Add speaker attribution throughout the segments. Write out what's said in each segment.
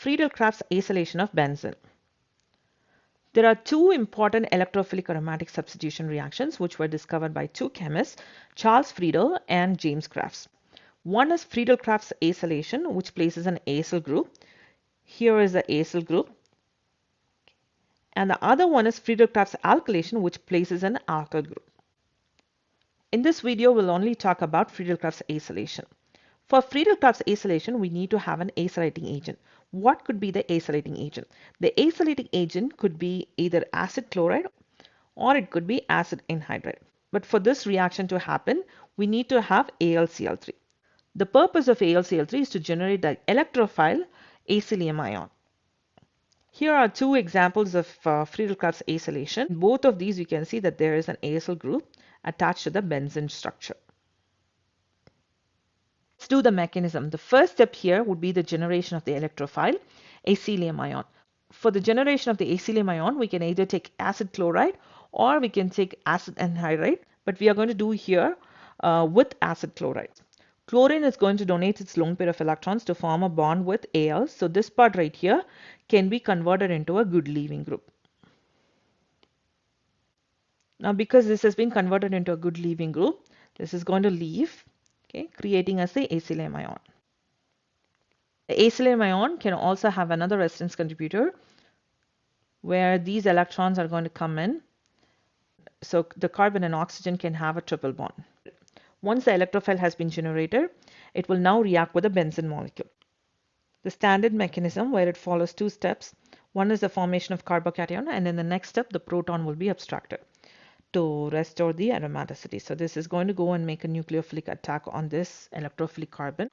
Speaker 1: Friedel-Crafts acylation of benzene. There are two important electrophilic aromatic substitution reactions which were discovered by two chemists, Charles Friedel and James Crafts. One is Friedel-Crafts acylation, which places an acyl group. Here is the acyl group. And the other one is Friedel-Crafts alkylation, which places an alkyl group. In this video, we'll only talk about Friedel-Crafts acylation. For Friedel-Crafts acylation, we need to have an acylating agent. What could be the acylating agent? The acylating agent could be either acid chloride or it could be acid anhydride. But for this reaction to happen, we need to have AlCl3. The purpose of AlCl3 is to generate the electrophile acylium ion. Here are two examples of Friedel-Crafts acylation. In both of these, you can see that there is an acyl group attached to the benzene structure. Let's do the mechanism. The first step here would be the generation of the electrophile acylium ion. For the generation of the acylium ion, we can either take acid chloride or we can take acid anhydride, but we are going to do here with acid chloride. Chlorine is going to donate its lone pair of electrons to form a bond with Al. So this part right here can be converted into a good leaving group. Now because this has been converted into a good leaving group, this is going to leave, okay, creating as the acylium ion. The acylium ion can also have another resonance contributor where these electrons are going to come in. So the carbon and oxygen can have a triple bond. Once the electrophile has been generated, it will now react with a benzene molecule. The standard mechanism where it follows two steps. One is the formation of carbocation, and in the next step, the proton will be abstracted to restore the aromaticity. So this is going to go and make a nucleophilic attack on this electrophilic carbon.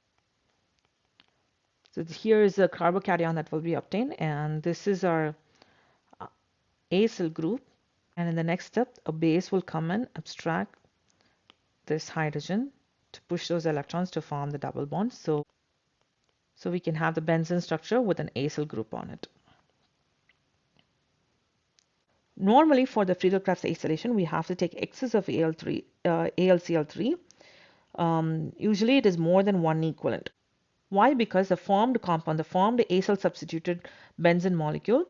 Speaker 1: So here is the carbocation that will be obtained, and this is our acyl group. And in the next step, a base will come and abstract this hydrogen to push those electrons to form the double bond. So we can have the benzene structure with an acyl group on it. Normally for the Friedel-Crafts acylation, we have to take excess of AlCl3. Usually it is more than one equivalent. Why? Because the formed compound, the formed acyl substituted benzene molecule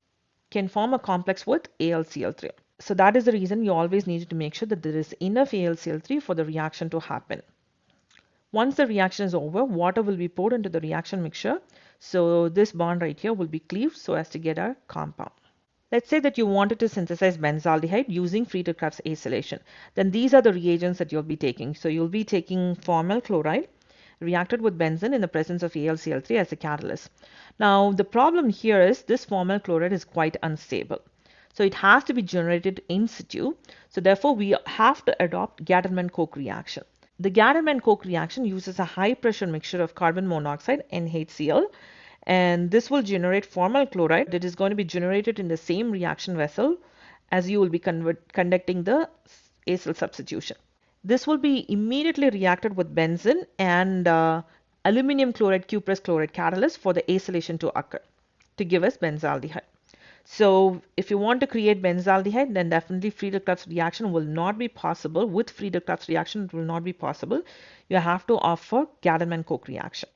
Speaker 1: can form a complex with AlCl3. So that is the reason you always need to make sure that there is enough AlCl3 for the reaction to happen. Once the reaction is over, water will be poured into the reaction mixture. So this bond right here will be cleaved so as to get our compound. Let's say that you wanted to synthesize benzaldehyde using Friedel-Crafts acylation. Then these are the reagents that you'll be taking. So you'll be taking formyl chloride reacted with benzene in the presence of AlCl3 as a catalyst. Now the problem here is this formyl chloride is quite unstable. So it has to be generated in situ. So therefore we have to adopt Gattermann-Koch reaction. The Gattermann-Koch reaction uses a high pressure mixture of carbon monoxide NHCl, and this will generate formyl chloride that is going to be generated in the same reaction vessel as you will be conducting the acyl substitution. This will be immediately reacted with benzene and aluminum chloride cuprous chloride catalyst for the acylation to occur to give us benzaldehyde. So if you want to create benzaldehyde, then definitely Friedel-Crafts reaction will not be possible. With Friedel-Crafts reaction, it will not be possible. You have to offer Gattermann-Koch reaction.